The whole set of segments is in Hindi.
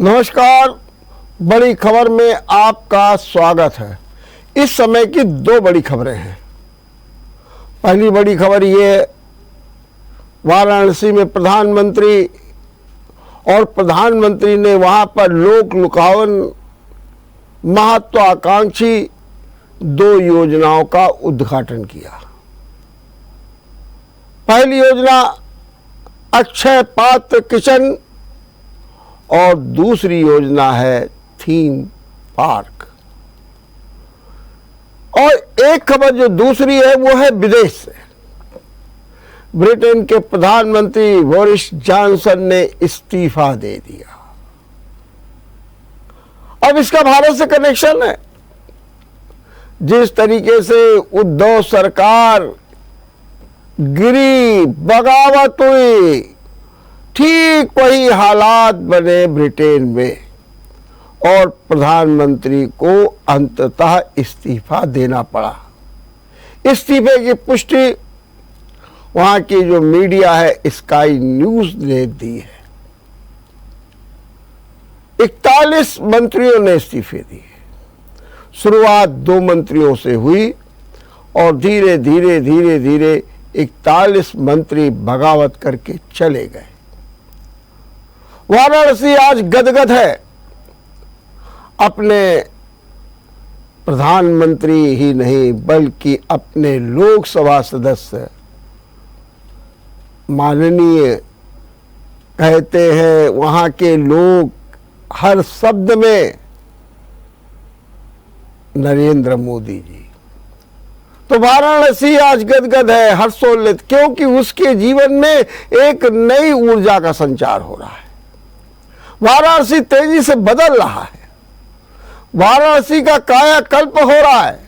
नमस्कार। बड़ी खबर में आपका स्वागत है। इस समय की दो बड़ी खबरें हैं। पहली बड़ी खबर ये, वाराणसी में प्रधानमंत्री ने वहां पर लोक लुभावन महत्वाकांक्षी दो योजनाओं का उद्घाटन किया। पहली योजना अक्षय पात्र किचन और दूसरी योजना है थीम पार्क। और एक खबर जो दूसरी है वो है विदेश से। ब्रिटेन के प्रधानमंत्री बोरिस जॉनसन ने इस्तीफा दे दिया। अब इसका भारत से कनेक्शन है। जिस तरीके से उद्धव सरकार गिरी, बगावत हुई, ठीक वही हालात बने ब्रिटेन में और प्रधानमंत्री को अंततः इस्तीफा देना पड़ा। इस्तीफे की पुष्टि वहां की जो मीडिया है स्काई न्यूज ने दी है। 41 मंत्रियों ने इस्तीफे दिए। शुरुआत 2 मंत्रियों से हुई और धीरे धीरे 41 मंत्री बगावत करके चले गए। वाराणसी आज गदगद है। अपने प्रधानमंत्री ही नहीं बल्कि अपने लोकसभा सदस्य माननीय कहते हैं वहां के लोग हर शब्द में नरेंद्र मोदी जी। तो वाराणसी आज गदगद है, हर्षोल्लित, क्योंकि उसके जीवन में एक नई ऊर्जा का संचार हो रहा है। वाराणसी तेजी से बदल रहा है। वाराणसी का कायाकल्प हो रहा है।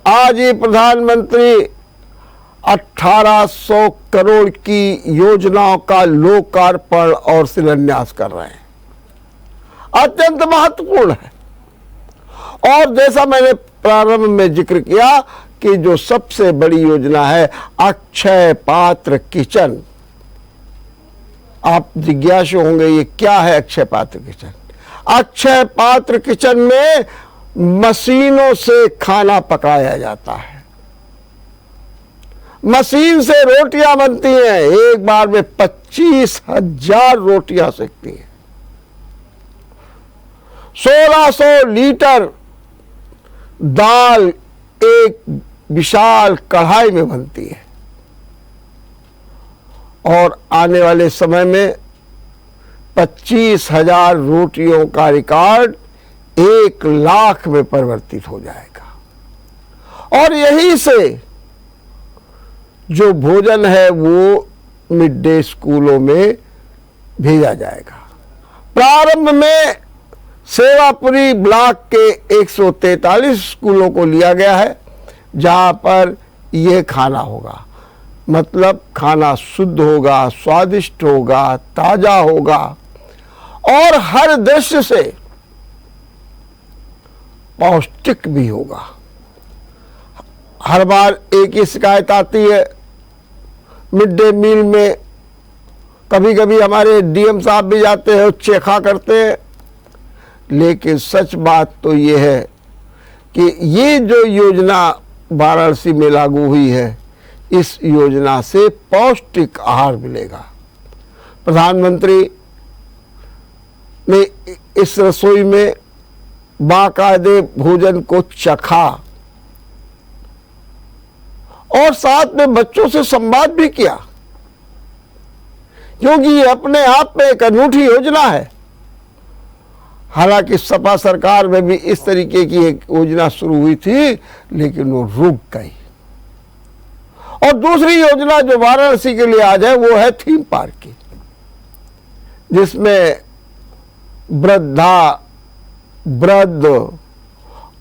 आज ये प्रधानमंत्री 1800 करोड़ की योजनाओं का लोकार्पण और शिलान्यास कर रहे हैं। अत्यंत महत्वपूर्ण है। और जैसा मैंने प्रारंभ में जिक्र किया कि जो सबसे बड़ी योजना है अक्षय पात्र किचन। आप जिज्ञासु होंगे ये क्या है अक्षय पात्र किचन। अक्षय पात्र किचन में मशीनों से खाना पकाया जाता है। मशीन से रोटियां बनती हैं। एक बार में 25,000 रोटियां सेकती हैं। 1600 लीटर दाल एक विशाल कढ़ाई में बनती है। और आने वाले समय में 25,000 रोटियों का रिकॉर्ड 1 लाख में परिवर्तित हो जाएगा। और यहीं से जो भोजन है वो मिड डे स्कूलों में भेजा जाएगा। प्रारंभ में सेवापुरी ब्लॉक के 143 स्कूलों को लिया गया है जहां पर यह खाना होगा। मतलब खाना शुद्ध होगा, स्वादिष्ट होगा, ताजा होगा और हर दृश्य से पौष्टिक भी होगा। हर बार एक ही शिकायत आती है मिड डे मील में। कभी कभी हमारे डीएम साहब भी जाते हैं, चेखा करते हैं। लेकिन सच बात तो ये है कि ये जो योजना वाराणसी में लागू हुई है, इस योजना से पौष्टिक आहार मिलेगा। प्रधानमंत्री ने इस रसोई में बाकायदे भोजन को चखा और साथ में बच्चों से संवाद भी किया, क्योंकि ये अपने आप में एक अनूठी योजना है। हालांकि सपा सरकार में भी इस तरीके की एक योजना शुरू हुई थी लेकिन वो रुक गई। और दूसरी योजना जो वाराणसी के लिए आज है वो है थीम पार्क की, जिसमें वृद्ध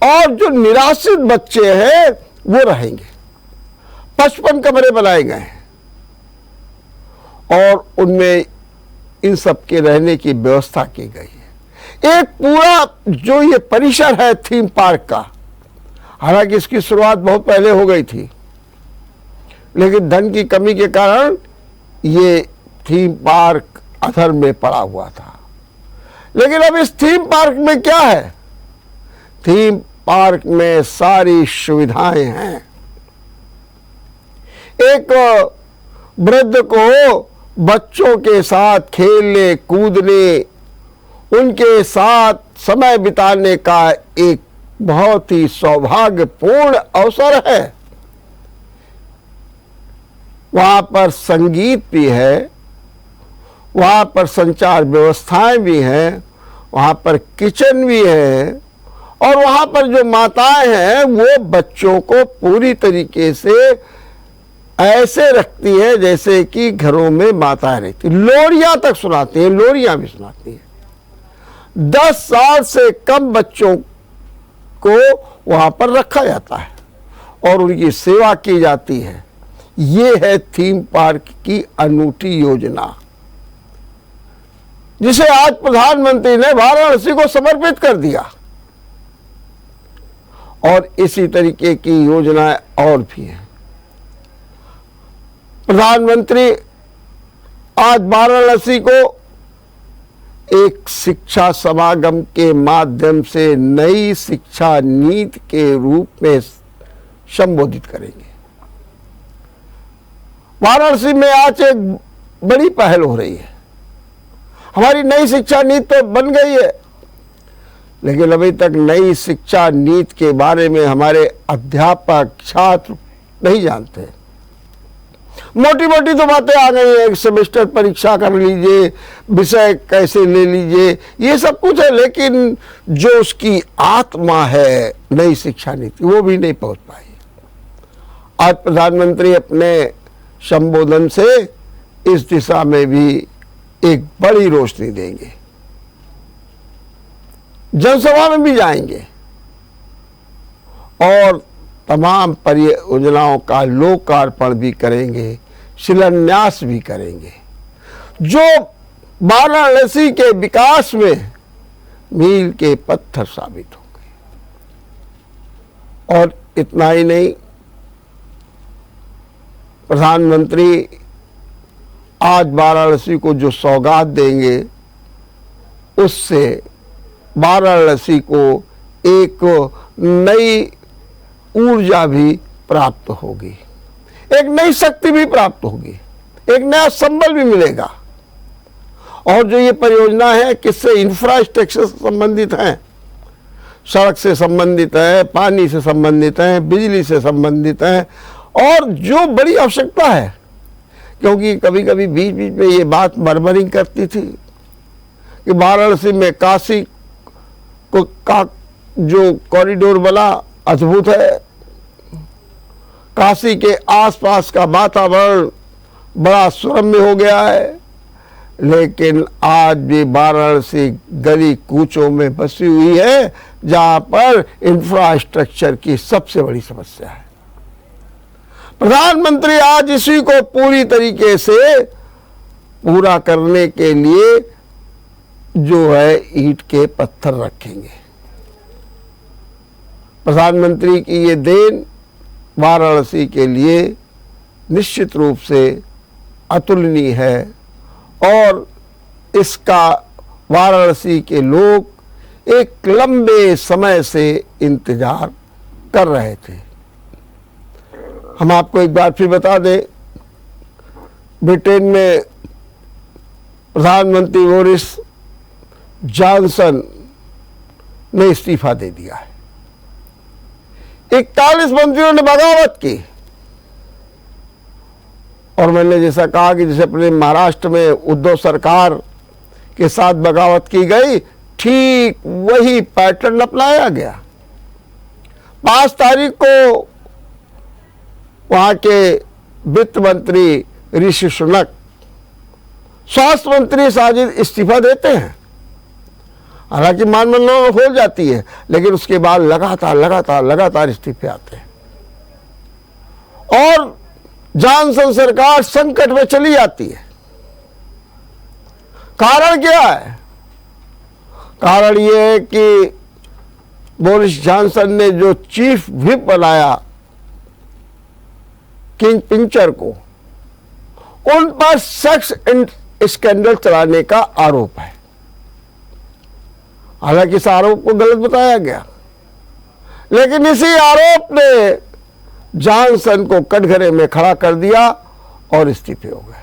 और जो निराश्रित बच्चे हैं वो रहेंगे। 55 कमरे बनाए गए हैं और उनमें इन सब के रहने की व्यवस्था की गई है। एक पूरा जो ये परिसर है थीम पार्क का, हालांकि इसकी शुरुआत बहुत पहले हो गई थी लेकिन धन की कमी के कारण ये थीम पार्क अधर में पड़ा हुआ था। लेकिन अब इस थीम पार्क में क्या है? थीम पार्क में सारी सुविधाएं हैं। एक वृद्ध को बच्चों के साथ खेलने कूदने, उनके साथ समय बिताने का एक बहुत ही सौभाग्यपूर्ण अवसर है। वहां पर संगीत भी है, वहां पर संचार व्यवस्थाएं भी हैं, वहां पर किचन भी है, और वहां पर जो माताएं हैं वो बच्चों को पूरी तरीके से ऐसे रखती है जैसे कि घरों में माताएं रहती, लोरियां तक सुनाती हैं, लोरियां भी सुनाती हैं। 10 साल से कम बच्चों को वहां पर रखा जाता है और उनकी सेवा की जाती है। ये है थीम पार्क की अनूठी योजना, जिसे आज प्रधानमंत्री ने वाराणसी को समर्पित कर दिया। और इसी तरीके की योजनाएं और भी हैं। प्रधानमंत्री आज वाराणसी को एक शिक्षा समागम के माध्यम से नई शिक्षा नीति के रूप में संबोधित करेंगे। वाराणसी में आज एक बड़ी पहल हो रही है। हमारी नई शिक्षा नीति तो बन गई है, लेकिन अभी तक नई शिक्षा नीति के बारे में हमारे अध्यापक छात्र नहीं जानते। मोटी मोटी तो बातें आ गई है, एक सेमेस्टर परीक्षा कर लीजिए, विषय कैसे ले लीजिए, ये सब कुछ है, लेकिन जो उसकी आत्मा है नई शिक्षा नीति वो भी नहीं पहुंच पाई। आज प्रधानमंत्री अपने संबोधन से इस दिशा में भी एक बड़ी रोशनी देंगे, जनसभा में भी जाएंगे और तमाम परियोजनाओं का लोकार्पण भी करेंगे, शिलान्यास भी करेंगे, जो वाराणसी के विकास में मील के पत्थर साबित होंगे। और इतना ही नहीं, प्रधानमंत्री आज वाराणसी को जो सौगात देंगे उससे वाराणसी को एक नई ऊर्जा भी प्राप्त होगी, एक नई शक्ति भी प्राप्त होगी, एक नया संबल भी मिलेगा। और जो ये परियोजना है किससे इंफ्रास्ट्रक्चर से संबंधित है, सड़क से संबंधित है, पानी से संबंधित है, बिजली से संबंधित है, और जो बड़ी आवश्यकता है, क्योंकि कभी कभी बीच बीच में ये बात मरमरिंग करती थी कि वाराणसी में काशी को का जो कॉरिडोर बना अद्भुत है, काशी के आसपास का वातावरण बड़ा सुरम्य हो गया है, लेकिन आज भी वाराणसी गली कूचों में बसी हुई है जहां पर इंफ्रास्ट्रक्चर की सबसे बड़ी समस्या है। प्रधानमंत्री आज इसी को पूरी तरीके से पूरा करने के लिए जो है ईंट के पत्थर रखेंगे। प्रधानमंत्री की ये देन वाराणसी के लिए निश्चित रूप से अतुलनीय है और इसका वाराणसी के लोग एक लंबे समय से इंतजार कर रहे थे। हम आपको एक बात फिर बता दें, ब्रिटेन में प्रधानमंत्री बोरिस जॉनसन ने इस्तीफा दे दिया है। 41 मंत्रियों ने बगावत की, और मैंने जैसा कहा कि जैसे अपने महाराष्ट्र में उद्धव सरकार के साथ बगावत की गई, ठीक वही पैटर्न अपनाया गया। 5 तारीख को वहां के वित्त मंत्री ऋषि सुनक, स्वास्थ्य मंत्री साजिद इस्तीफा देते हैं, हालांकि मानमंडल हो जाती है, लेकिन उसके बाद लगातार इस्तीफे आते हैं और जॉनसन सरकार संकट में चली जाती है। कारण क्या है? कारण यह है कि बोरिस जॉनसन ने जो चीफ व्हिप बनाया किंग पिंचर को, उन पर सेक्स स्कैंडल चलाने का आरोप है। हालांकि इस आरोप को गलत बताया गया, लेकिन इसी आरोप ने जॉनसन को कटघरे में खड़ा कर दिया और इस्तीफे हो गए।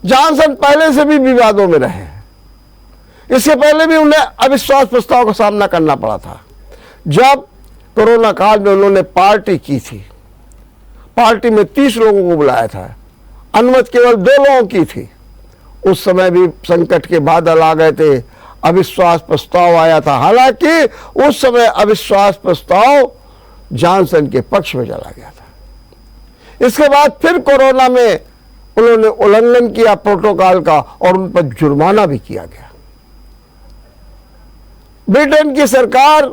जॉनसन पहले से भी विवादों में रहे हैं। इससे पहले भी उन्हें अविश्वास प्रस्ताव का सामना करना पड़ा था। जब कोरोना काल में उन्होंने पार्टी की थी, पार्टी में 30 लोगों को बुलाया था, अनुमति केवल 2 लोगों की थी। उस समय भी संकट के बादल आ गए थे, अविश्वास प्रस्ताव आया था। हालांकि उस समय अविश्वास प्रस्ताव जॉनसन के पक्ष में चला गया था। इसके बाद फिर कोरोना में उन्होंने उल्लंघन किया प्रोटोकॉल का और उन पर जुर्माना भी किया गया। ब्रिटेन की सरकार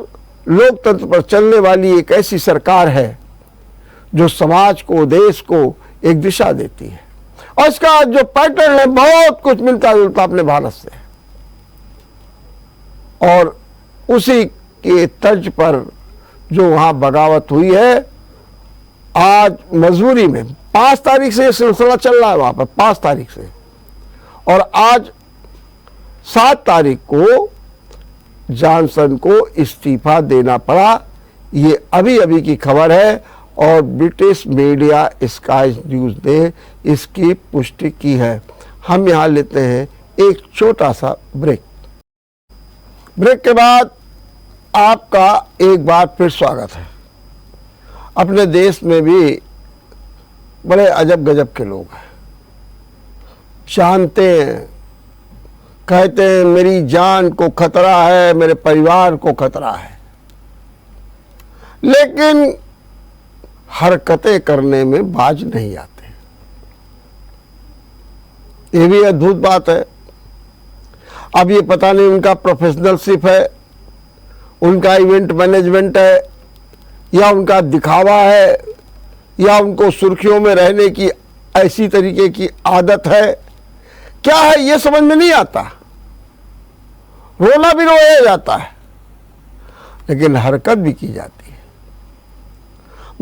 लोकतंत्र पर चलने वाली एक ऐसी सरकार है जो समाज को, देश को एक दिशा देती है, और इसका जो पैटर्न है बहुत कुछ मिलता जुलता अपने भारत से, और उसी के तर्ज पर जो वहां बगावत हुई है। आज मजबूरी में 5 तारीख से यह सिलसिला चल रहा है वहां पर, 5 तारीख से, और आज 7 तारीख को जॉनसन को इस्तीफा देना पड़ा। ये अभी अभी की खबर है और ब्रिटिश मीडिया स्काई न्यूज़ ने इसकी पुष्टि की है। हम यहाँ लेते हैं एक छोटा सा ब्रेक। ब्रेक के बाद आपका एक बार फिर स्वागत है। अपने देश में भी बड़े अजब गजब के लोग हैं, जानते हैं, कहते हैं मेरी जान को खतरा है, मेरे परिवार को खतरा है, लेकिन हरकतें करने में बाज नहीं आते। ये भी अद्भुत बात है। अब ये पता नहीं उनका प्रोफेशनलशिप है, उनका इवेंट मैनेजमेंट है, या उनका दिखावा है, या उनको सुर्खियों में रहने की ऐसी तरीके की आदत है, क्या है ये समझ में नहीं आता। रोना भी रोया जाता है, लेकिन हरकत भी की जाती है।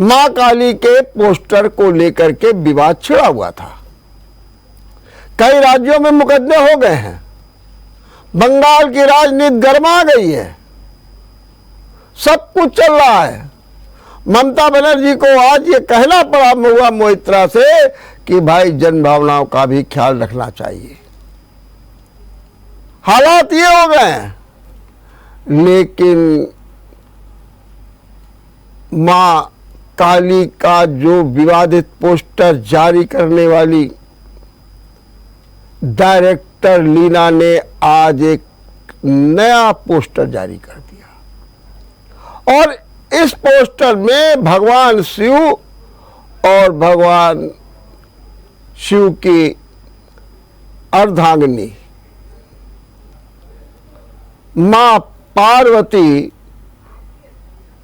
मां काली के पोस्टर को लेकर के विवाद छिड़ा हुआ था। कई राज्यों में मुकदमे हो गए हैं। बंगाल की राजनीति गर्मा गई है, सब कुछ चल रहा है। ममता बनर्जी को आज ये कहना पड़ा महुआ मोइत्रा से कि भाई जन भावनाओं का भी ख्याल रखना चाहिए। हालात ये हो गए हैं, लेकिन मां काली का जो विवादित पोस्टर जारी करने वाली डायरेक्टर लीना ने आज एक नया पोस्टर जारी कर दिया, और इस पोस्टर में भगवान शिव और भगवान शिव की अर्धांगिनी मां पार्वती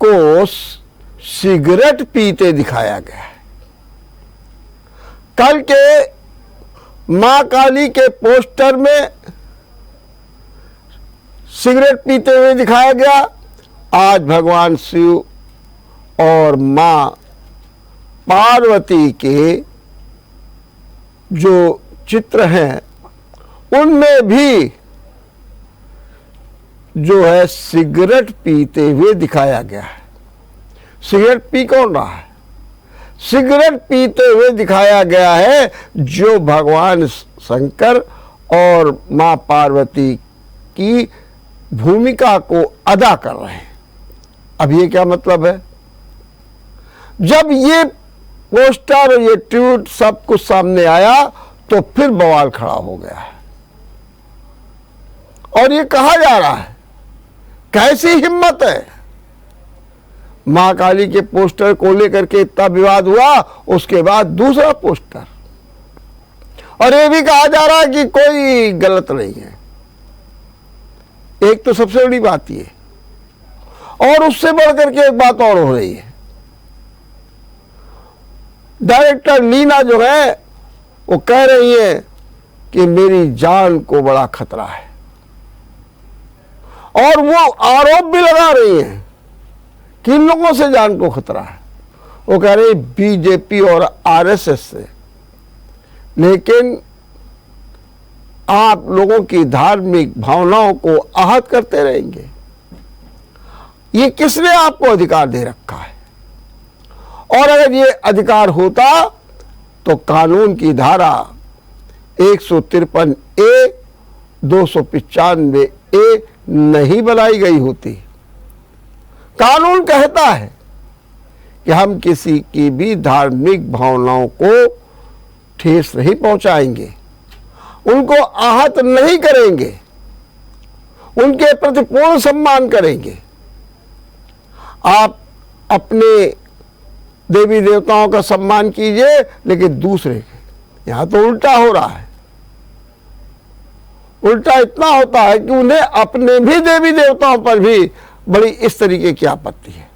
को सिगरेट पीते दिखाया गया है। कल के मां काली के पोस्टर में सिगरेट पीते हुए दिखाया गया, आज भगवान शिव और मां पार्वती के जो चित्र हैं उनमें भी जो है सिगरेट पीते हुए दिखाया गया है। सिगरेट पी कौन रहा है? सिगरेट पीते हुए दिखाया गया है जो भगवान शंकर और मां पार्वती की भूमिका को अदा कर रहे हैं। अब ये क्या मतलब है? जब ये पोस्टर और ये ट्वीट सब कुछ सामने आया तो फिर बवाल खड़ा हो गया है, और ये कहा जा रहा है कैसी हिम्मत है। मां काली के पोस्टर को लेकर के इतना विवाद हुआ, उसके बाद दूसरा पोस्टर, और ये भी कहा जा रहा है कि कोई गलत नहीं है। एक तो सबसे बड़ी बात ये, और उससे बढ़कर के एक बात और हो रही है। डायरेक्टर लीना जो है वो कह रही है कि मेरी जान को बड़ा खतरा है, और वो आरोप भी लगा रही हैं किन लोगों से जान को खतरा है। वो कह रही बीजेपी और आरएसएस से, लेकिन आप लोगों की धार्मिक भावनाओं को आहत करते रहेंगे? ये किसने आपको अधिकार दे रखा है? और अगर ये अधिकार होता तो कानून की धारा 153 ए 295 ए नहीं बनाई गई होती। कानून कहता है कि हम किसी की भी धार्मिक भावनाओं को ठेस नहीं पहुंचाएंगे, उनको आहत नहीं करेंगे, उनके प्रति पूर्ण सम्मान करेंगे। आप अपने देवी देवताओं का सम्मान कीजिए, लेकिन दूसरे के। यहां तो उल्टा हो रहा है। उल्टा इतना होता है कि उन्हें अपने भी देवी देवताओं पर भी बड़ी इस तरीके की आपत्ति है।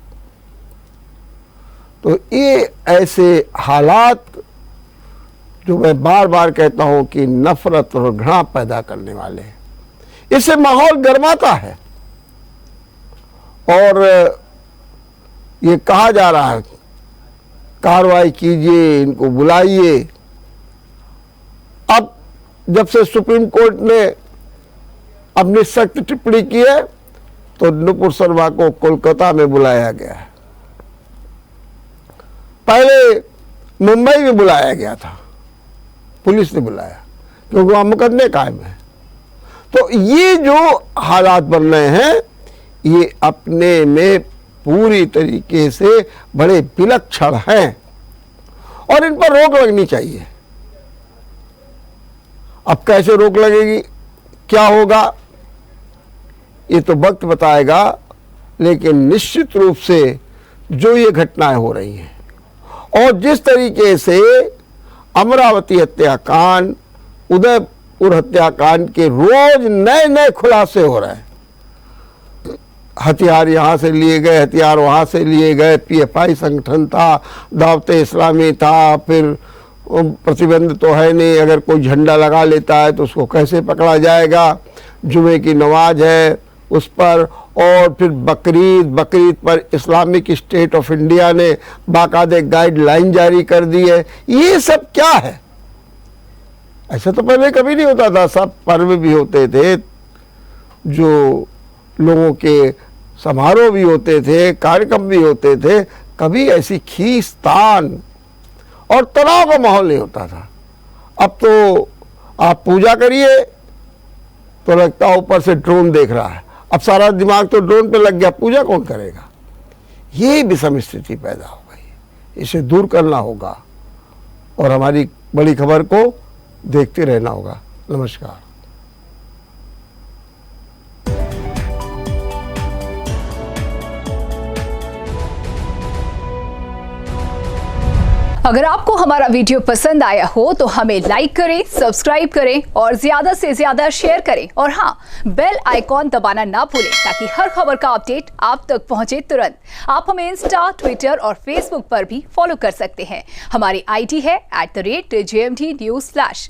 तो ये ऐसे हालात जो मैं बार बार कहता हूं कि नफरत और घृणा पैदा करने वाले हैं, इससे माहौल गर्माता है। और ये कहा जा रहा है कार्रवाई कीजिए, इनको बुलाइए। अब जब से सुप्रीम कोर्ट ने अपनी सख्त टिप्पणी की है तो नुपुर शर्मा को कोलकाता में बुलाया गया है। पहले मुंबई में बुलाया गया था, पुलिस ने बुलाया क्योंकि वहां मुकदमे कायम है। तो ये जो हालात बन रहे हैं ये अपने में पूरी तरीके से बड़े विलक्षण हैं और इन पर रोक लगनी चाहिए। अब कैसे रोक लगेगी, क्या होगा, ये तो वक्त बताएगा। लेकिन निश्चित रूप से जो ये घटनाएं हो रही हैं और जिस तरीके से अमरावती हत्याकांड, उदयपुर हत्याकांड के रोज नए नए खुलासे हो रहे हैं। हथियार यहाँ से लिए गए, हथियार वहाँ से लिए गए, पीएफआई संगठन था, दावते इस्लामी था, फिर प्रतिबंध तो है नहीं, अगर कोई झंडा लगा लेता है तो उसको कैसे पकड़ा जाएगा, जुमे की नमाज है उस पर, और फिर बकरीद पर इस्लामिक स्टेट ऑफ इंडिया ने बाकायदे गाइडलाइन जारी कर दी है। ये सब क्या है? ऐसा तो पहले कभी नहीं होता था। सब पर्व भी होते थे, जो लोगों के समारोह भी होते थे, कार्यक्रम भी होते थे, कभी ऐसी खींचतान और तनाव का माहौल नहीं होता था। अब तो आप पूजा करिए तो लगता है ऊपर से ड्रोन देख रहा है। अब सारा दिमाग तो ड्रोन पे लग गया, पूजा कौन करेगा? ये विषम स्थिति पैदा हो गई। इसे दूर करना होगा और हमारी बड़ी खबर को देखते रहना होगा। नमस्कार। अगर आपको हमारा वीडियो पसंद आया हो तो हमें लाइक करें, सब्सक्राइब करें और ज्यादा से ज्यादा शेयर करें। और हाँ, बेल आइकॉन दबाना ना भूलें ताकि हर खबर का अपडेट आप तक पहुंचे तुरंत। आप हमें इंस्टा, ट्विटर और फेसबुक पर भी फॉलो कर सकते हैं। हमारी आईडी है @JMT News Flash।